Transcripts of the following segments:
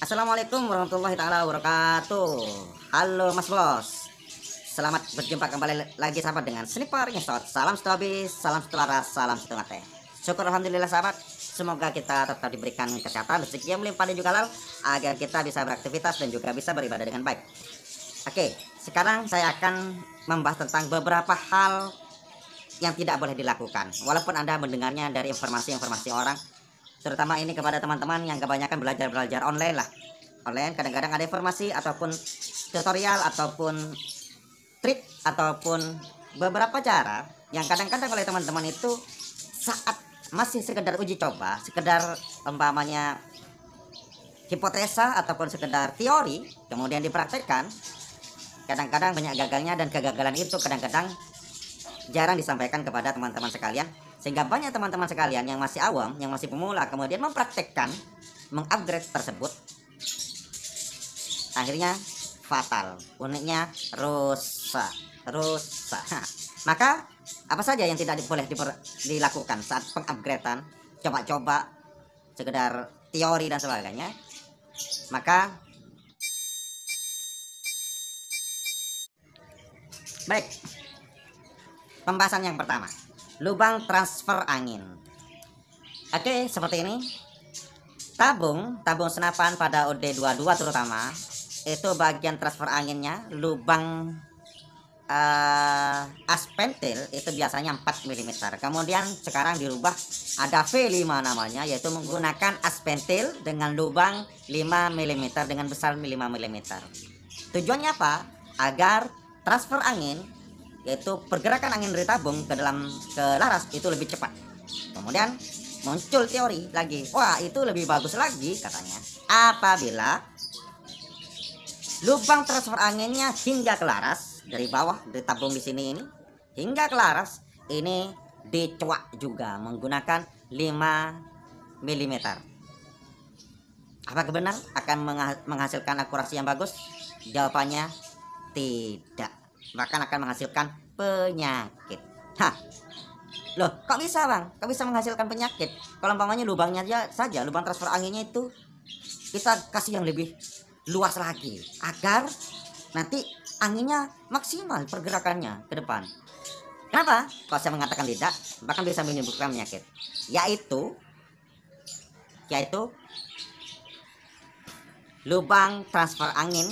Assalamualaikum warahmatullahi taala wabarakatuh. Halo Mas Bos. Selamat berjumpa kembali lagi sahabat dengan Sniper Ngesot. Salam setabis, salam setelaras, salam setengah teh. Syukur alhamdulillah sahabat. Semoga kita tetap diberikan kesehatan, rezeki yang melimpah dan juga halal agar kita bisa beraktivitas dan juga bisa beribadah dengan baik. Oke, sekarang saya akan membahas tentang beberapa hal yang tidak boleh dilakukan. Walaupun Anda mendengarnya dari informasi-informasi orang, terutama ini kepada teman-teman yang kebanyakan belajar online lah. Online kadang-kadang ada informasi ataupun tutorial ataupun trik ataupun beberapa cara yang kadang-kadang oleh teman-teman itu saat masih sekedar uji coba, sekedar umpamanya hipotesa ataupun sekedar teori, kemudian dipraktekkan, kadang-kadang banyak gagalnya, dan kegagalan itu kadang-kadang jarang disampaikan kepada teman-teman sekalian, sehingga banyak teman-teman sekalian yang masih awam, yang masih pemula, kemudian mempraktekkan, mengupgrade tersebut, akhirnya fatal, uniknya rusak. Maka apa saja yang tidak boleh dilakukan saat pengupgradean, coba-coba, sekedar teori dan sebagainya? Maka baik, pembahasan yang pertama, lubang transfer angin. Oke, seperti ini. Tabung senapan pada OD22 terutama, itu bagian transfer anginnya, lubang aspentil itu biasanya 4 mm. Kemudian sekarang dirubah, ada V5 namanya, yaitu menggunakan aspentil dengan lubang 5 mm dengan besar 5 mm. Tujuannya apa? Agar transfer angin, yaitu pergerakan angin dari tabung ke laras itu lebih cepat. Kemudian muncul teori lagi, wah itu lebih bagus lagi katanya apabila lubang transfer anginnya hingga ke laras, dari bawah, dari tabung di sini ini hingga ke laras ini dicuak juga menggunakan 5 mm. Apakah benar akan menghasilkan akurasi yang bagus? Jawabannya tidak, bahkan akan menghasilkan penyakit. Loh, kok bisa bang? Kok bisa menghasilkan penyakit? Kalau umpamanya lubangnya saja, lubang transfer anginnya itu kita kasih yang lebih luas lagi, agar nanti anginnya maksimal pergerakannya ke depan. Kenapa? Kalau saya mengatakan tidak, bahkan bisa menimbulkan penyakit, yaitu lubang transfer angin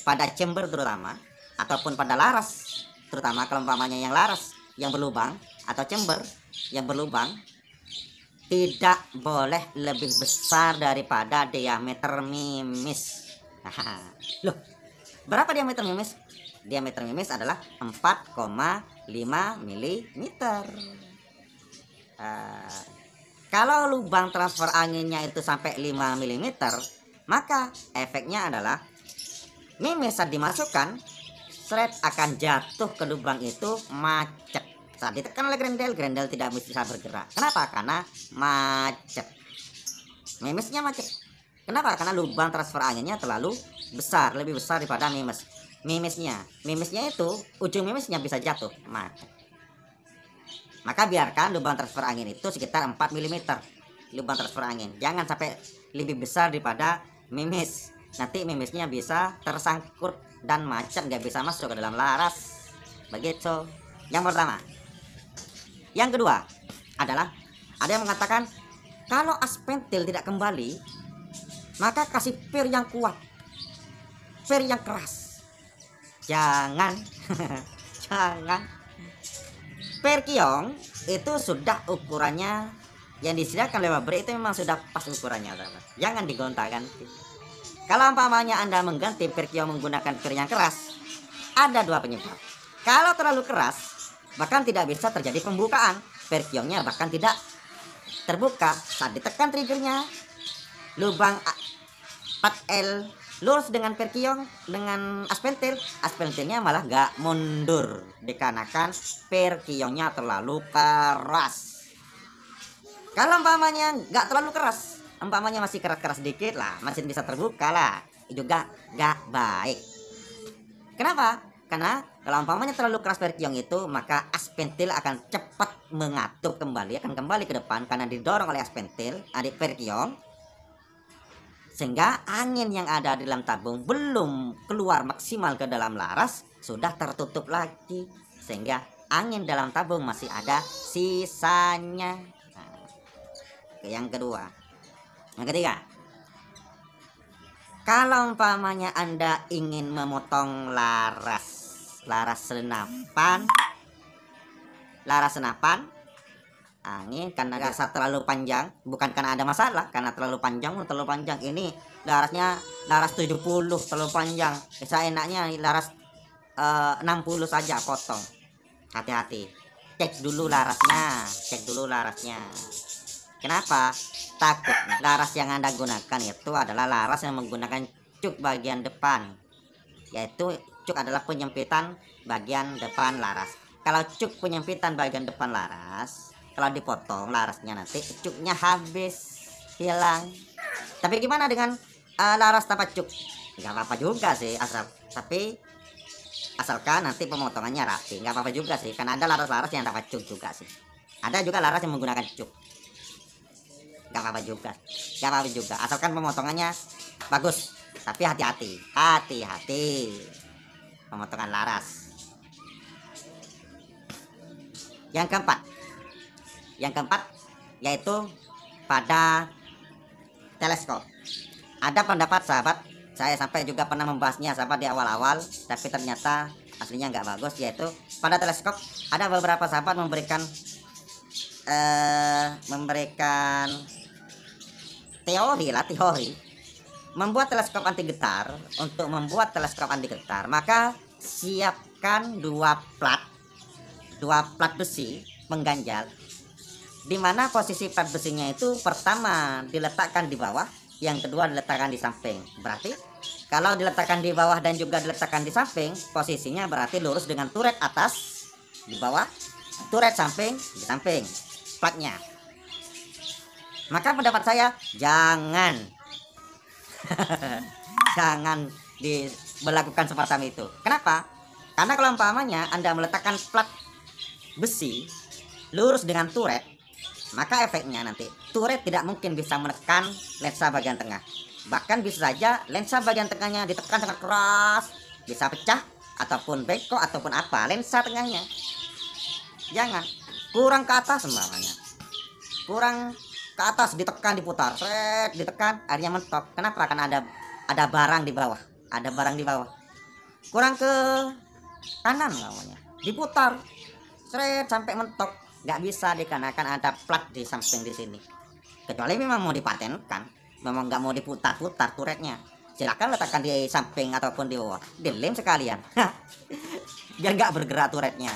pada chamber terutama, ataupun pada laras terutama. Kalau umpamanya yang laras yang berlubang atau chamber yang berlubang, tidak boleh lebih besar daripada diameter mimis. Loh, berapa diameter mimis? Diameter mimis adalah 4,5 mm. Kalau lubang transfer anginnya itu sampai 5 mm, maka efeknya adalah mimis saat dimasukkan, thread akan jatuh ke lubang itu, macet. Saat ditekan oleh grendel tidak bisa bergerak. Kenapa? Karena macet. Mimisnya macet. Kenapa? Karena lubang transfer anginnya terlalu besar, lebih besar daripada mimisnya itu, ujung mimisnya bisa jatuh, macet. Maka biarkan lubang transfer angin itu sekitar 4 mm. Lubang transfer angin jangan sampai lebih besar daripada mimis. Nanti mimisnya bisa tersangkut dan macet, nggak bisa masuk ke dalam laras. Begitu yang pertama. Yang kedua adalah, ada yang mengatakan kalau aspentil tidak kembali, maka kasih per yang kuat, per yang keras. Jangan jangan. Per kiong itu sudah ukurannya yang disediakan oleh pabrik, itu memang sudah pas ukurannya, teman. Jangan digonta-ganti. Kalau umpamanya Anda mengganti per kiong menggunakan per yang keras, ada dua penyebab. Kalau terlalu keras, bahkan tidak bisa terjadi pembukaan, per kiongnya bahkan tidak terbuka. Saat ditekan triggernya, lubang 4L lurus dengan per kiong, dengan aspentilnya malah gak mundur, dikarenakan per kiongnya terlalu keras. Kalau umpamanya gak terlalu keras, umpamanya masih keras-keras sedikit lah, masih bisa terbuka lah, itu juga gak baik. Kenapa? Karena kalau umpamanya terlalu keras per kiong itu, maka aspentil akan cepat akan kembali ke depan karena didorong oleh aspentil, adik per kiong, sehingga angin yang ada di dalam tabung belum keluar maksimal ke dalam laras, sudah tertutup lagi, sehingga angin dalam tabung masih ada sisanya. Nah, yang kedua. Yang ketiga, kalau umpamanya Anda ingin memotong laras senapan angin karena rasa terlalu panjang, bukan karena ada masalah, karena terlalu panjang. Ini larasnya laras 70 terlalu panjang, saya enaknya laras 60 saja potong. Hati-hati, cek dulu larasnya. Kenapa? Takut laras yang Anda gunakan itu adalah laras yang menggunakan cuk bagian depan, yaitu cuk adalah penyempitan bagian depan laras. Kalau cuk penyempitan bagian depan laras, kalau dipotong larasnya nanti cuknya habis, hilang. Tapi gimana dengan laras tanpa cuk? Nggak apa-apa juga sih, asalkan nanti pemotongannya rapi. Nggak apa-apa juga sih, karena ada laras-laras yang tanpa cuk juga sih. Ada juga laras yang menggunakan cuk. Nggak apa-apa juga, asalkan pemotongannya bagus. Tapi hati-hati pemotongan laras. Yang keempat yaitu pada teleskop. Ada pendapat sahabat, saya sampai juga pernah membahasnya sahabat di awal-awal, tapi ternyata aslinya nggak bagus, yaitu pada teleskop ada beberapa sahabat memberikan teori membuat teleskop anti getar. Untuk membuat teleskop anti getar, maka siapkan dua plat besi mengganjal, di mana posisi plat besinya itu pertama diletakkan di bawah, yang kedua diletakkan di samping. Berarti kalau diletakkan di bawah dan juga diletakkan di samping, posisinya berarti lurus dengan turret atas di bawah, turret samping di samping platnya. Maka pendapat saya jangan diberlakukan seperti itu. Kenapa? Karena kalau umpamanya Anda meletakkan plat besi lurus dengan turret, maka efeknya nanti turret tidak mungkin bisa menekan lensa bagian tengah. Bahkan bisa saja lensa bagian tengahnya ditekan sangat keras, bisa pecah ataupun bengkok ataupun apa lensa tengahnya. Jangan kurang ke atas semuanya, kurang ke atas ditekan, diputar, ditekan, akhirnya mentok. Kenapa? Karena ada barang di bawah, kurang ke kanan namanya, diputar sampai mentok. Nggak bisa dikarenakan ada plat di samping di sini. Kecuali memang mau dipatenkan, memang nggak mau diputar-putar turretnya, silakan letakkan di samping ataupun di bawah, dilem sekalian biar nggak bergerak turretnya,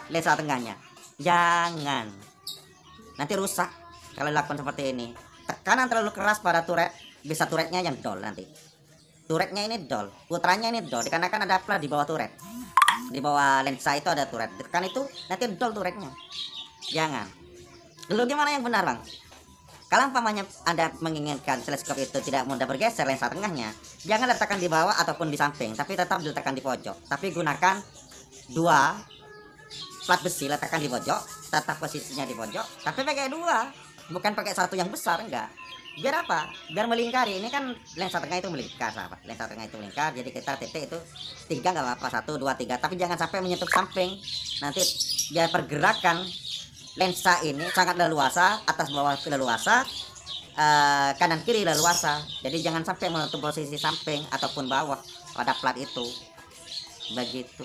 lensa tengahnya. Jangan, nanti rusak kalau dilakukan seperti ini. Tekanan terlalu keras pada turret, bisa turretnya yang dol, nanti turretnya ini dol, putranya ini dol, dikarenakan ada plat di bawah turret. Di bawah lensa itu ada turret, tekan itu nanti dol turretnya. Jangan. Lalu gimana yang benar, Bang? Kalau umpamanya Anda menginginkan teleskop itu tidak mudah bergeser lensa tengahnya, jangan letakkan di bawah ataupun di samping, tapi tetap diletakkan di pojok. Tapi gunakan dua plat besi, letakkan di pojok, tetap posisinya di pojok, tapi pakai dua, bukan pakai satu yang besar, enggak. Biar apa? Biar melingkari. Ini kan lensa tengah itu melingkar, sahabat. Lensa tengah itu melingkar, jadi kita titik itu 3 nggak apa-apa, 1, 2, 3, tapi jangan sampai menyentuh samping. Nanti biar pergerakan lensa ini sangat leluasa, atas bawah leluasa, kanan kiri leluasa. Jadi jangan sampai menutup posisi samping ataupun bawah pada plat itu. Begitu.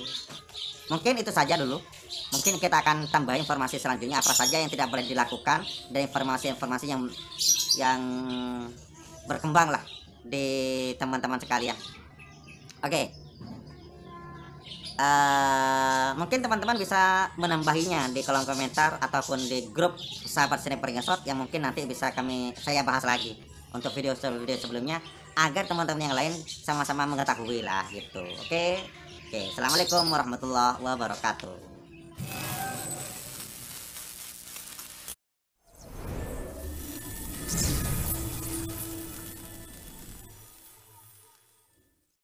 Mungkin itu saja dulu. Mungkin kita akan tambah informasi selanjutnya apa saja yang tidak boleh dilakukan, dan informasi-informasi yang berkembang lah di teman-teman sekalian. Oke. Mungkin teman-teman bisa menambahinya di kolom komentar ataupun di grup sahabat sniper ngesot, yang mungkin nanti bisa saya bahas lagi untuk video sebelumnya, agar teman-teman yang lain sama-sama mengetahui lah gitu. Oke. Assalamualaikum warahmatullahi wabarakatuh.